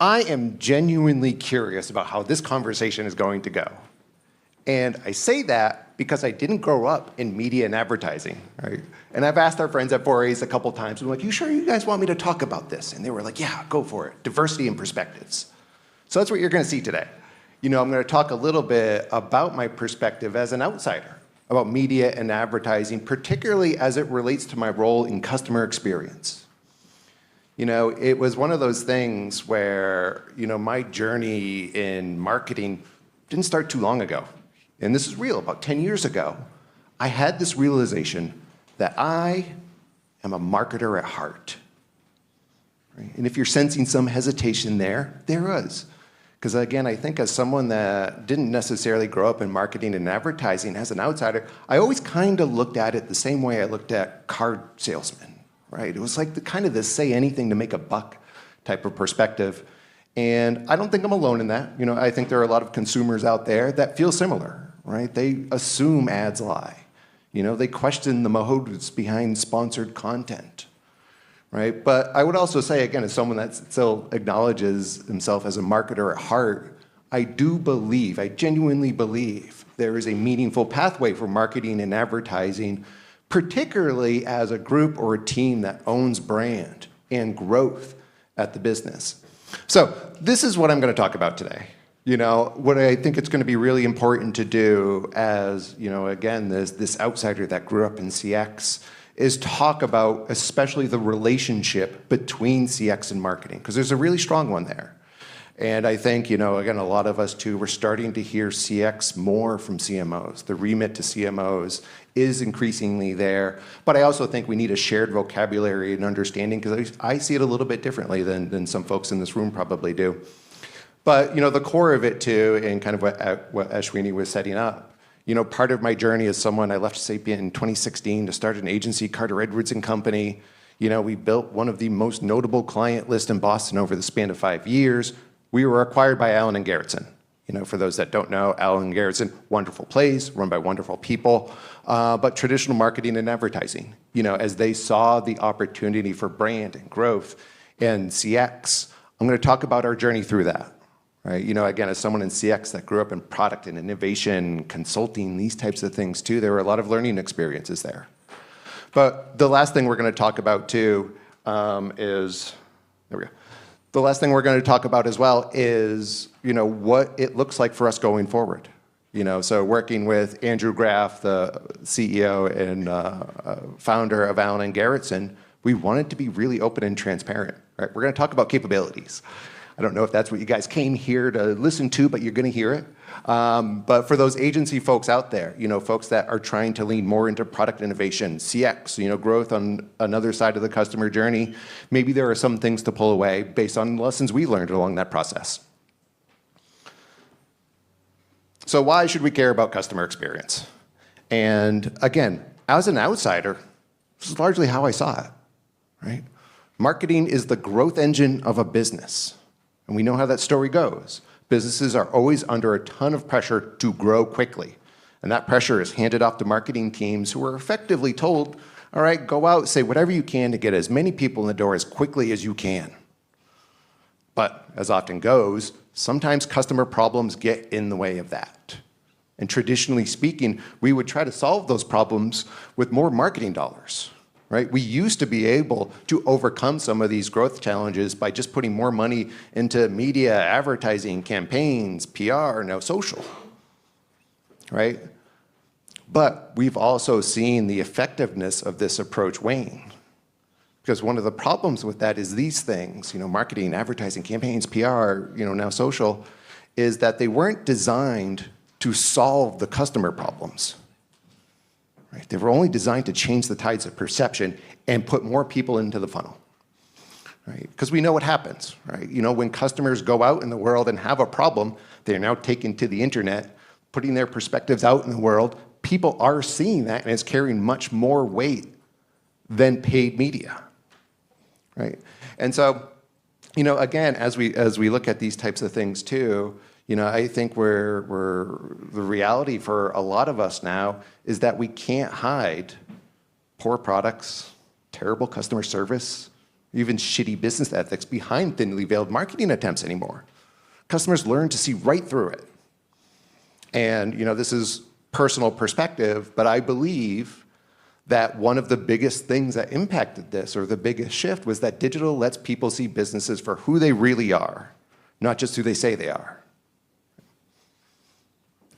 I am genuinely curious about how this conversation is going to go. And I say that because I didn't grow up in media and advertising, right? And I've asked our friends at 4A's a couple times, I'm like, you sure you guys want me to talk about this? And they were like, yeah, go for it. Diversity and perspectives. So that's what you're gonna see today. I'm gonna talk a little bit about my perspective as an outsider, about media and advertising, particularly as it relates to my role in customer experience. It was one of those things where, my journey in marketing didn't start too long ago. And this is real, about 10 years ago, I had this realization that I am a marketer at heart. Right? And if you're sensing some hesitation there is. Because again, I think as someone that didn't necessarily grow up in marketing and advertising, as an outsider, I always kind of looked at it the same way I looked at car salesmen, right? It was like the say anything to make a buck type of perspective. And I don't think I'm alone in that. I think there are a lot of consumers out there that feel similar, right? They assume ads lie. They question the motives behind sponsored content, right? But I would also say, again, as someone that still acknowledges himself as a marketer at heart, I genuinely believe there is a meaningful pathway for marketing and advertising, particularly as a group or a team that owns brand and growth at the business. So this is what I'm going to talk about today. What I think it's going to be really important to do as, again, this outsider that grew up in CX is talk about especially the relationship between CX and marketing, because there's a really strong one there. And I think, again, a lot of us too, we're starting to hear CX more from CMOs. The remit to CMOs is increasingly there. But I also think we need a shared vocabulary and understanding, because I see it a little bit differently than some folks in this room probably do. But the core of it too, and kind of what Ashwini was setting up, part of my journey as someone, I left Sapient in 2016 to start an agency, Carter Edwards & Company. We built one of the most notable client lists in Boston over the span of 5 years. We were acquired by Allen Gerritsen. For those that don't know, Allen Gerritsen, wonderful place, run by wonderful people, but traditional marketing and advertising, as they saw the opportunity for brand and growth and CX. I'm going to talk about our journey through that. Right? Again, as someone in CX that grew up in product and innovation, consulting, these types of things too, there were a lot of learning experiences there. But the last thing we're going to talk about too is, there we go. The last thing we're going to talk about as well is, what it looks like for us going forward. So working with Andrew Graff, the CEO and founder of Allen Gerritsen, we wanted to be really open and transparent. Right? We're going to talk about capabilities. I don't know if that's what you guys came here to listen to, but you're going to hear it. But for those agency folks out there, folks that are trying to lean more into product innovation, CX, growth on another side of the customer journey, maybe there are some things to pull away based on lessons we learned along that process. So why should we care about customer experience? And again, as an outsider, this is largely how I saw it, right? Marketing is the growth engine of a business. And we know how that story goes. Businesses are always under a ton of pressure to grow quickly. And that pressure is handed off to marketing teams who are effectively told, all right, go out, say whatever you can to get as many people in the door as quickly as you can. But as often goes, sometimes customer problems get in the way of that. And traditionally speaking, we would try to solve those problems with more marketing dollars. Right? We used to be able to overcome some of these growth challenges by just putting more money into media, advertising, campaigns, PR, now social, right? But we've also seen the effectiveness of this approach wane. Because one of the problems with that is these things, marketing, advertising, campaigns, PR, now social, is that they weren't designed to solve the customer problems. Right? They were only designed to change the tides of perception and put more people into the funnel. Right? Because we know what happens. Right? When customers go out in the world and have a problem, they're now taken to the internet, putting their perspectives out in the world. People are seeing that, and it's carrying much more weight than paid media. Right? And so, again, as we look at these types of things too, I think the reality for a lot of us now is that we can't hide poor products, terrible customer service, even shitty business ethics behind thinly veiled marketing attempts anymore. Customers learn to see right through it. And this is personal perspective, but I believe that one of the biggest things that impacted this, or the biggest shift, was that digital lets people see businesses for who they really are, not just who they say they are.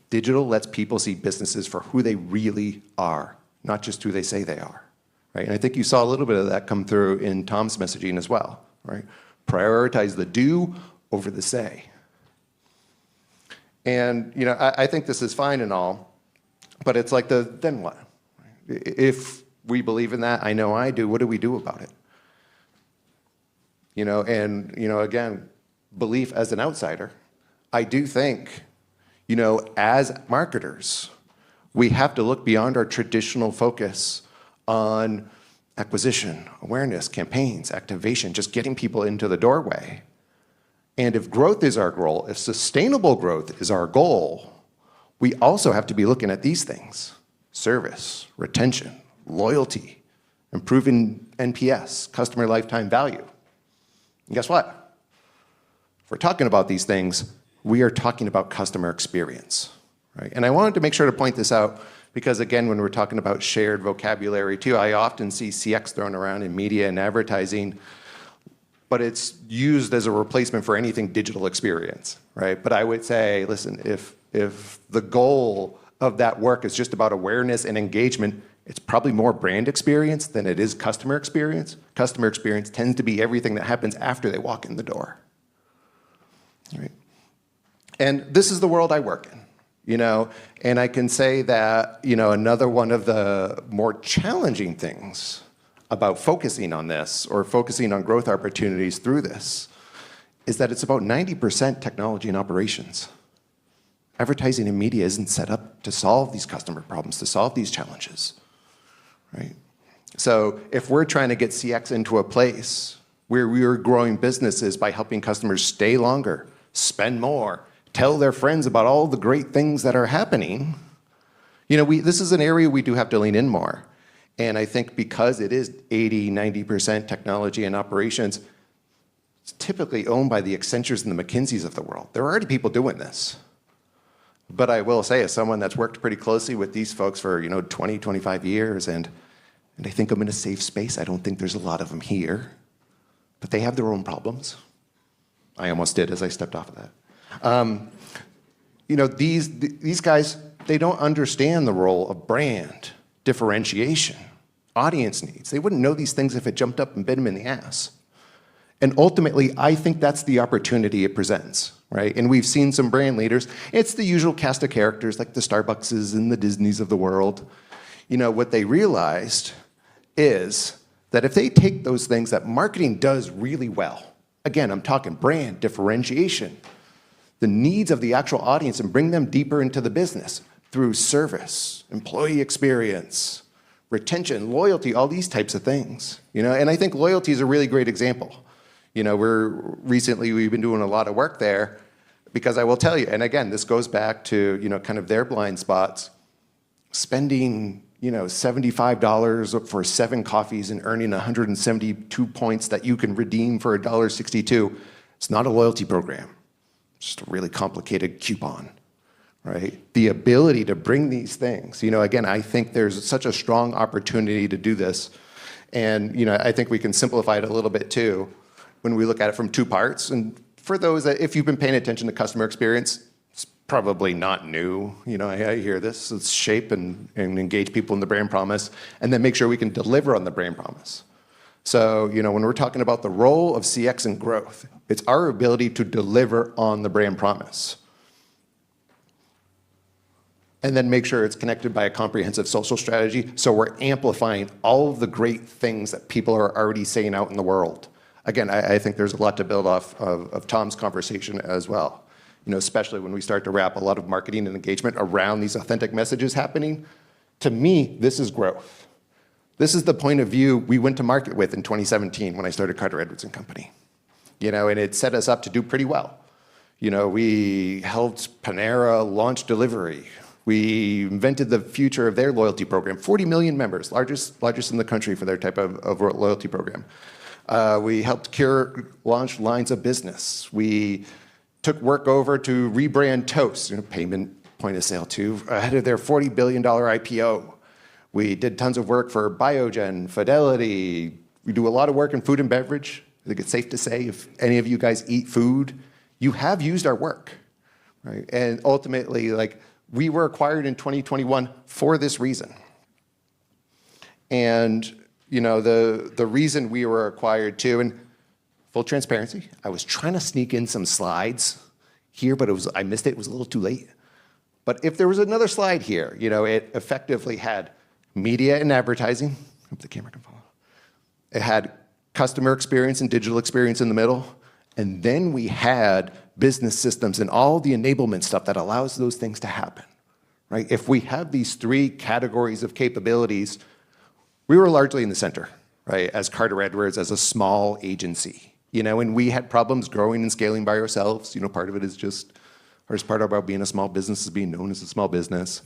Digital lets people see businesses for who they really are, not just who they say they are. Right? And I think you saw a little bit of that come through in Tom's messaging as well. Right? Prioritize the do over the say. And I think this is fine and all, but it's like then what? If we believe in that, I know I do, what do we do about it? And again, belief as an outsider, I do think, as marketers, we have to look beyond our traditional focus on acquisition, awareness, campaigns, activation, just getting people into the doorway. And if growth is our goal, if sustainable growth is our goal, we also have to be looking at these things: service, retention, loyalty, improving NPS, customer lifetime value. And guess what? If we're talking about these things, we are talking about customer experience, right? And I wanted to make sure to point this out because, again, when we're talking about shared vocabulary too, I often see CX thrown around in media and advertising, but it's used as a replacement for anything digital experience, right? But I would say, listen, if the goal of that work is just about awareness and engagement, it's probably more brand experience than it is customer experience. Customer experience tends to be everything that happens after they walk in the door, right? And this is the world I work in, and I can say that, another one of the more challenging things about focusing on this or focusing on growth opportunities through this is that it's about 90% technology and operations. Advertising and media isn't set up to solve these customer problems, to solve these challenges, right? So if we're trying to get CX into a place where we are growing businesses by helping customers stay longer, spend more, tell their friends about all the great things that are happening, this is an area we do have to lean in more. And I think because it is 80, 90% technology and operations, it's typically owned by the Accentures and the McKinseys of the world. There are already people doing this. But I will say, as someone that's worked pretty closely with these folks for 20, 25 years, and I think I'm in a safe space. I don't think there's a lot of them here. But they have their own problems. I almost did as I stepped off of that. These guys, they don't understand the role of brand, differentiation, audience needs. They wouldn't know these things if it jumped up and bit them in the ass. And ultimately, I think that's the opportunity it presents, right? And we've seen some brand leaders. It's the usual cast of characters like the Starbuckses and the Disneys of the world. What they realized is that if they take those things that marketing does really well, again, I'm talking brand, differentiation, the needs of the actual audience, and bring them deeper into the business through service, employee experience, retention, loyalty, all these types of things. And I think loyalty is a really great example. We've been doing a lot of work there because I will tell you, and again, this goes back to, kind of their blind spots, spending, $75 for 7 coffees and earning 172 points that you can redeem for $1.62. It's not a loyalty program. It's just a really complicated coupon, right? The ability to bring these things, again, I think there's such a strong opportunity to do this. And, I think we can simplify it a little bit too when we look at it from 2 parts. And for those that, if you've been paying attention to customer experience, it's probably not new. I hear this. Let's shape and engage people in the brand promise, and then make sure we can deliver on the brand promise. So, when we're talking about the role of CX and growth, it's our ability to deliver on the brand promise. And then make sure it's connected by a comprehensive social strategy, so we're amplifying all of the great things that people are already saying out in the world. Again, I think there's a lot to build off of Tom's conversation as well. Especially when we start to wrap a lot of marketing and engagement around these authentic messages happening. To me, this is growth. This is the point of view we went to market with in 2017 when I started Carter Edwards & Company. And it set us up to do pretty well. We helped Panera launch delivery. We invented the future of their loyalty program. 40 million members, largest in the country for their type of loyalty program. We helped launch lines of business. We took work over to rebrand Toast, payment point of sale too, ahead of their $40 billion IPO. We did tons of work for Biogen, Fidelity. We do a lot of work in food and beverage. I think it's safe to say if any of you guys eat food, you have used our work, right? And ultimately, we were acquired in 2021 for this reason. And the reason we were acquired too, and full transparency, I was trying to sneak in some slides here, but I missed it. It was a little too late. But if there was another slide here, it effectively had media and advertising. Hope the camera can follow. It had customer experience and digital experience in the middle. And then we had business systems and all the enablement stuff that allows those things to happen, right? If we have these three categories of capabilities, we were largely in the center, right? As Carter Edwards, as a small agency, and we had problems growing and scaling by ourselves. Part of it is just, hardest part about being a small business is being known as a small business.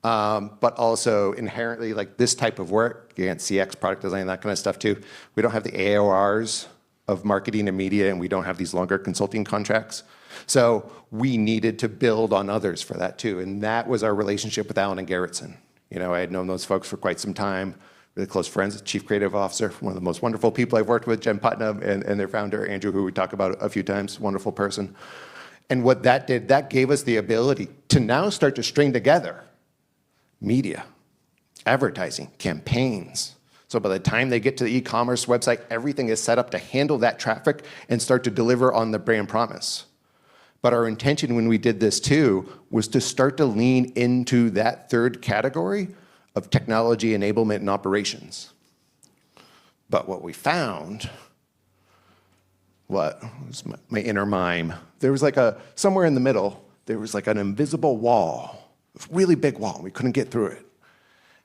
But also inherently, this type of work, again, CX, product design, that kind of stuff too, we don't have the AORs of marketing and media, and we don't have these longer consulting contracts. So we needed to build on others for that too, and that was our relationship with Allen Gerritsen. I had known those folks for quite some time, really close friends, Chief Creative Officer, one of the most wonderful people I've worked with, Jen Putnam, and their founder, Andrew, who we talk about a few times, wonderful person. And what that did, that gave us the ability to now start to string together media, advertising, campaigns. So by the time they get to the e-commerce website, everything is set up to handle that traffic and start to deliver on the brand promise. But our intention when we did this too was to start to lean into that third category of technology enablement and operations. But what we found, what was my inner mime, there was somewhere in the middle, there was an invisible wall, a really big wall. We couldn't get through it.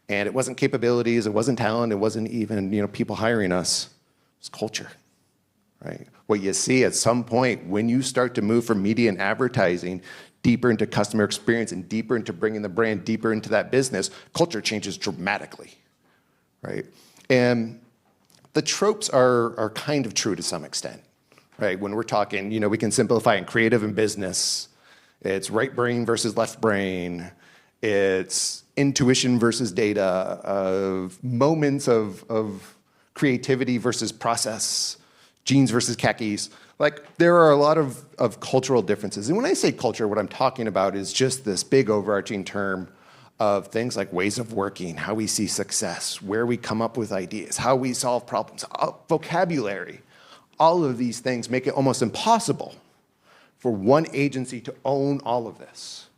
And it wasn't capabilities, it wasn't talent, it wasn't even people hiring us. It was culture, right? What you see at some point when you start to move from media and advertising deeper into customer experience and deeper into bringing the brand deeper into that business, culture changes dramatically, right? And the tropes are kind of true to some extent, right? When we're talking, we can simplify in creative and business. It's right brain versus left brain. It's intuition versus data, of moments of creativity versus process, jeans versus khakis. There are a lot of cultural differences. And when I say culture, what I'm talking about is just this big overarching term of things like ways of working, how we see success, where we come up with ideas, how we solve problems, vocabulary. All of these things make it almost impossible for one agency to own all of this.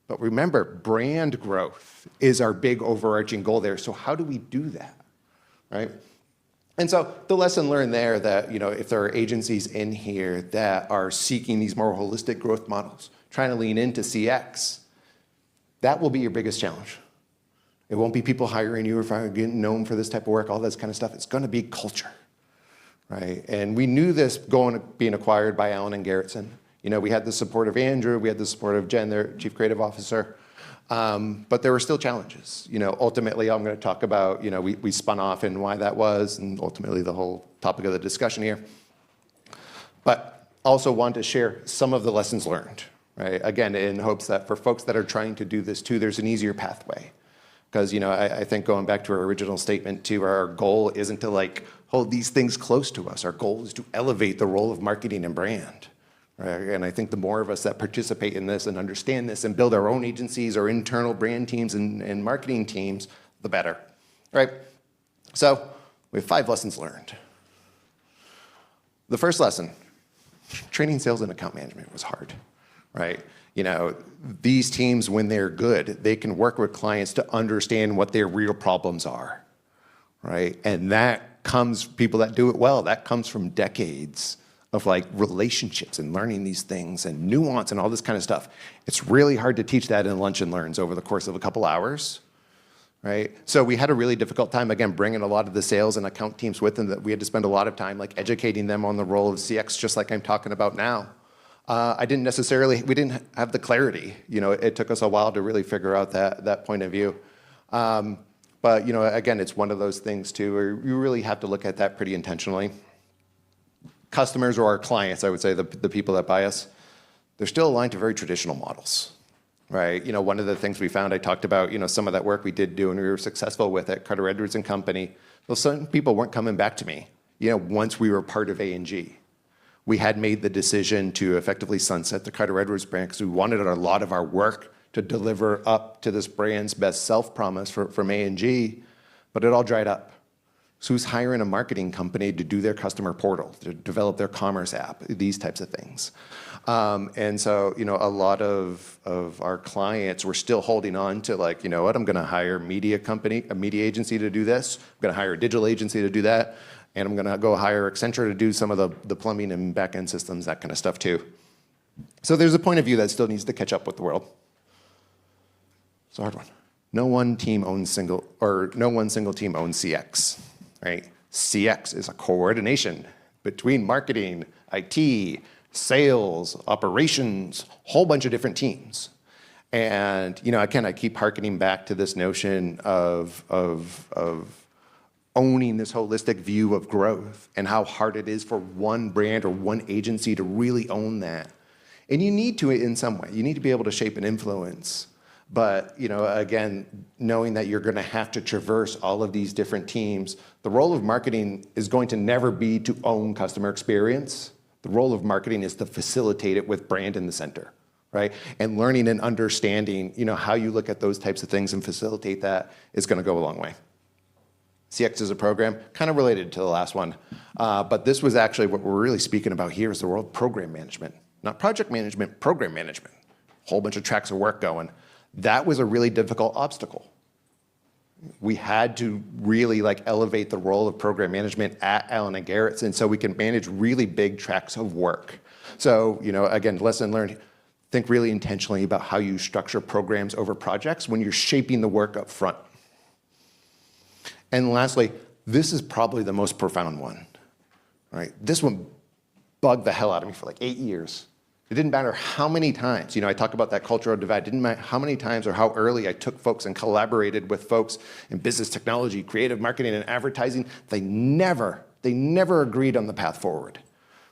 But remember, brand growth is our big overarching goal there. So how do we do that, right? And so the lesson learned there that, if there are agencies in here that are seeking these more holistic growth models, trying to lean into CX, that will be your biggest challenge. It won't be people hiring you or getting known for this type of work, all this kind of stuff. It's going to be culture, right? And we knew this being acquired by Allen Gerritsen. We had the support of Andrew, we had the support of Jen, their Chief Creative Officer, but there were still challenges. Ultimately, I'm going to talk about, we spun off and why that was, and ultimately the whole topic of the discussion here. But also want to share some of the lessons learned, right? Again, in hopes that for folks that are trying to do this too, there's an easier pathway. Because, I think going back to our original statement too, our goal isn't to hold these things close to us. Our goal is to elevate the role of marketing and brand. Right? And I think the more of us that participate in this and understand this and build our own agencies or internal brand teams and marketing teams, the better, right? So we have 5 lessons learned. The first lesson, training sales and account management was hard, right? These teams, when they're good, they can work with clients to understand what their real problems are, right? And that comes, people that do it well, that comes from decades of relationships and learning these things and nuance and all this kind of stuff. It's really hard to teach that in lunch and learns over the course of a couple hours, right? So we had a really difficult time, again, bringing a lot of the sales and account teams with them, that we had to spend a lot of time educating them on the role of CX, just like I'm talking about now. We didn't have the clarity. It took us a while to really figure out that point of view. But again, it's one of those things too, where you really have to look at that pretty intentionally. customers or our clients, I would say, the people that buy us, they're still aligned to very traditional models, right? One of the things we found, I talked about, some of that work we did do and we were successful with at Carter Edwards and Company. Well, some people weren't coming back to me, once we were part of A&G. We had made the decision to effectively sunset the Carter Edwards brand because we wanted a lot of our work to deliver up to this brand's best self promise from A&G, but it all dried up. So who's hiring a marketing company to do their customer portal, to develop their commerce app, these types of things. And so, a lot of our clients were still holding on to like, what, I'm gonna hire a media agency to do this, I'm gonna hire a digital agency to do that, and I'm gonna go hire Accenture to do some of the plumbing and back-end systems, that kind of stuff too. So there's a point of view that still needs to catch up with the world. It's a hard one. No one single team owns CX. Right? CX is a coordination between marketing, IT, sales, operations, whole bunch of different teams. And again, I keep hearkening back to this notion of owning this holistic view of growth and how hard it is for one brand or one agency to really own that. And you need to in some way. You need to be able to shape and influence. But again, knowing that you're going to have to traverse all of these different teams, the role of marketing is going to never be to own customer experience. The role of marketing is to facilitate it with brand in the center, right? And learning and understanding, how you look at those types of things and facilitate that is going to go a long way. CX is a program, kind of related to the last one, but this was actually what we're really speaking about here is the world of program management, not project management, program management. Whole bunch of tracks of work going. That was a really difficult obstacle. We had to really elevate the role of program management at Allen Gerritsen so we can manage really big tracks of work. So, again, lesson learned, think really intentionally about how you structure programs over projects when you're shaping the work up front. And lastly, this is probably the most profound one, right? This one bugged the hell out of me for like 8 years. It didn't matter how many times, I talk about that cultural divide, it didn't matter how many times or how early I took folks and collaborated with folks in business technology, creative marketing, and advertising, they never agreed on the path forward.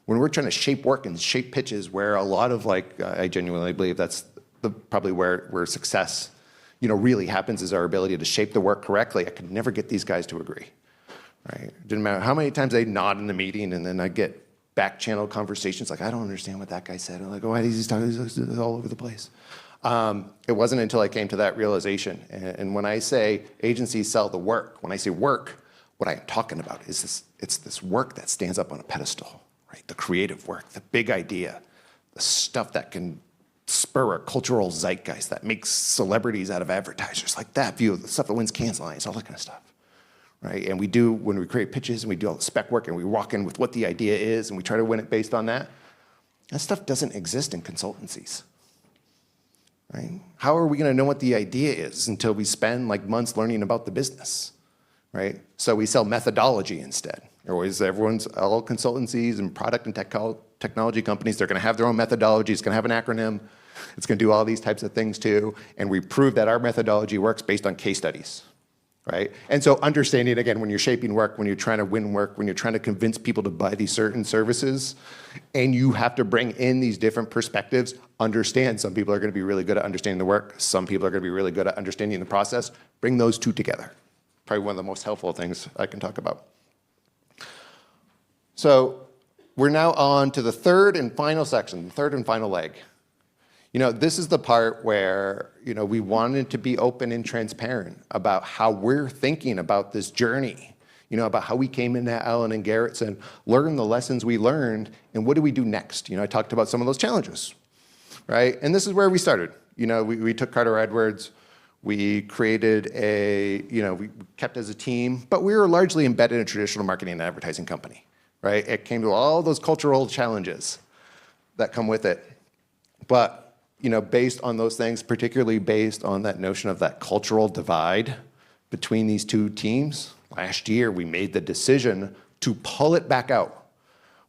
When we're trying to shape work and shape pitches where a lot of I genuinely believe that's probably where success, really happens is our ability to shape the work correctly. I could never get these guys to agree, right? It didn't matter how many times they'd nod in the meeting and then I'd get back channel conversations like, I don't understand what that guy said. I'm like, why is he talking all over the place? It wasn't until I came to that realization. And when I say agencies sell the work, when I say work, what I'm talking about is it's this work that stands up on a pedestal, right? The creative work, the big idea, the stuff that can spur a cultural zeitgeist that makes celebrities out of advertisers, like that view, the stuff that wins Cannes Lions, all that kind of stuff. Right? And we do, when we create pitches and we do all the spec work and we walk in with what the idea is and we try to win it based on that, that stuff doesn't exist in consultancies. Right? How are we going to know what the idea is until we spend months learning about the business? Right? So we sell methodology instead. All consultancies and product and technology companies, they're going to have their own methodology. It's going to have an acronym. It's going to do all these types of things too. And we prove that our methodology works based on case studies. Right? And so understanding, again, when you're shaping work, when you're trying to win work, when you're trying to convince people to buy these certain services, and you have to bring in these different perspectives, understand some people are going to be really good at understanding the work, some people are going to be really good at understanding the process, bring those two together. Probably one of the most helpful things I can talk about. So we're now on to the third and final section, the third and final leg. This is the part where, we wanted to be open and transparent about how we're thinking about this journey, about how we came into Allen and Gerritsen, learn the lessons we learned, and what do we do next? I talked about some of those challenges, right? And this is where we started. We took Carter Edwards, we created we kept as a team, but we were largely embedded in a traditional marketing and advertising company, right? It came to all those cultural challenges that come with it. But based on those things, particularly based on that notion of that cultural divide between these two teams, last year we made the decision to pull it back out.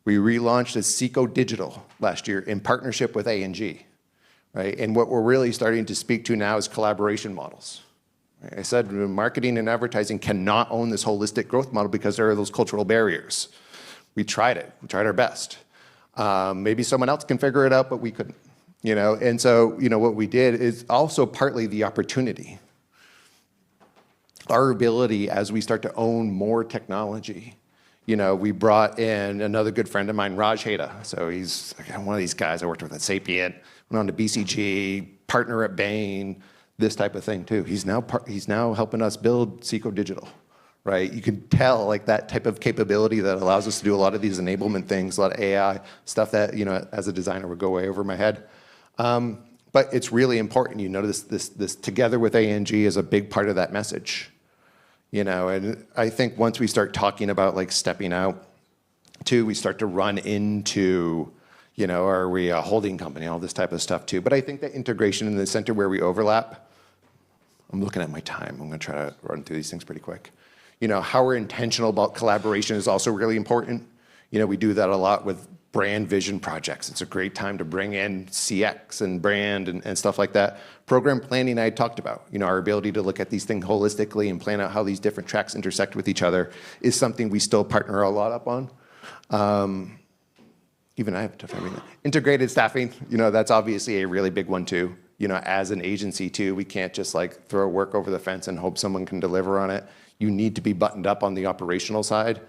We relaunched as CeCo Digital last year in partnership with A&G, right? And what we're really starting to speak to now is collaboration models. I said marketing and advertising cannot own this holistic growth model because there are those cultural barriers, We tried it. We tried our best. Maybe someone else can figure it out, but we couldn't. And so what we did is also partly the opportunity. Our ability as we start to own more technology. We brought in another good friend of mine, Raj Heda. So he's one of these guys I worked with at Sapient, went on to BCG, partner at Bain, this type of thing too. He's now helping us build CeCo Digital, right? You can tell like that type of capability that allows us to do a lot of these enablement things, a lot of AI stuff that as a designer would go way over my head. But it's really important. This together with ANG is a big part of that message. And I think once we start talking about like stepping out, too, we start to run into, are we a holding company, all this type of stuff too. But I think that integration in the center where we overlap, I'm looking at my time. I'm going to try to run through these things pretty quick. How we're intentional about collaboration is also really important. We do that a lot with brand vision projects. It's a great time to bring in CX and brand and stuff like that. Program planning I talked about. Our ability to look at these things holistically and plan out how these different tracks intersect with each other is something we still partner a lot up on. Even I have to find that. Integrated staffing, that's obviously a really big one too. As an agency too, we can't just like throw work over the fence and hope someone can deliver on it. You need to be buttoned up on the operational side.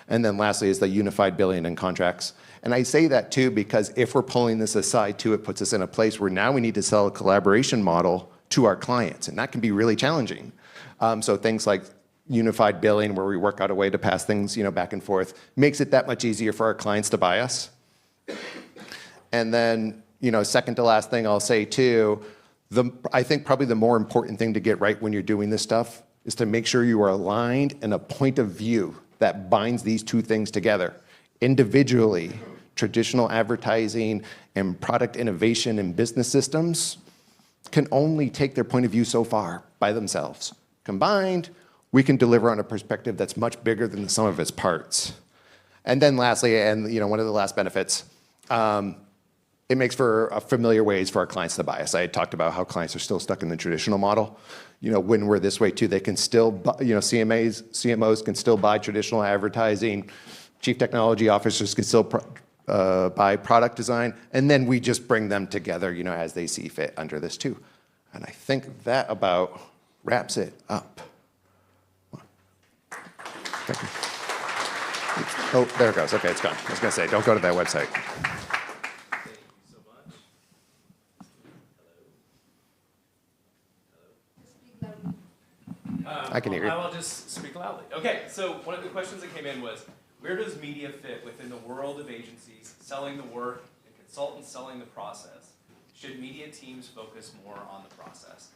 And then lastly is the unified billing and contracts. And I say that too because if we're pulling this aside too, it puts us in a place where now we need to sell a collaboration model to our clients, and that can be really challenging. So things like unified billing, where we work out a way to pass things back and forth, makes it that much easier for our clients to buy us. And then second to last thing I'll say too, I think probably the more important thing to get right when you're doing this stuff is to make sure you are aligned in a point of view that binds these two things together. Individually, traditional advertising and product innovation and business systems can only take their point of view so far by themselves. Combined, we can deliver on a perspective that's much bigger than the sum of its parts. And then lastly, and one of the last benefits, it makes for familiar ways for our clients to buy us. I had talked about how clients are still stuck in the traditional model. When we're this way too, they can still, CMOs can still buy traditional advertising, chief technology officers can still buy product design, and then we just bring them together, as they see fit under this too. And I think that about wraps it up. Thank you. Oh, there it goes. Okay, it's gone. I was going to say, don't go to that website. I can hear you. I will just speak loudly. Okay, so one of the questions that came in was, where does media fit within the world of agencies selling the work and consultants selling the process? Should media teams focus more on the process?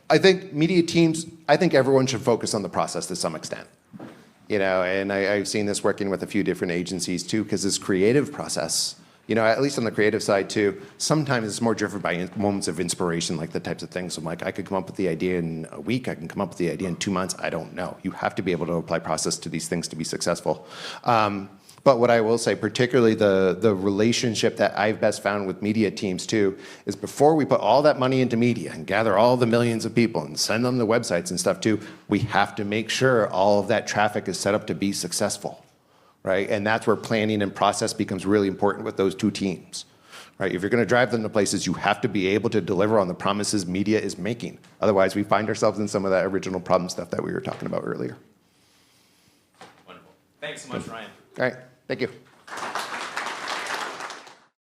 I think media teams, I think everyone should focus on the process to some extent. And I've seen this working with a few different agencies too, because this creative process, at least on the creative side too, sometimes it's more driven by moments of inspiration, like the types of things. I'm like, I could come up with the idea in a week, I can come up with the idea in 2 months, I don't know. You have to be able to apply process to these things to be successful. But what I will say, particularly the relationship that I've best found with media teams too, is before we put all that money into media and gather all the millions of people and send them the websites and stuff too, we have to make sure all of that traffic is set up to be successful. Right? And that's where planning and process becomes really important with those two teams. Right? If you're going to drive them to places, you have to be able to deliver on the promises media is making. Otherwise, we find ourselves in some of that original problem stuff that we were talking about earlier. Wonderful. Thanks so much, Ryan. All right. Thank you.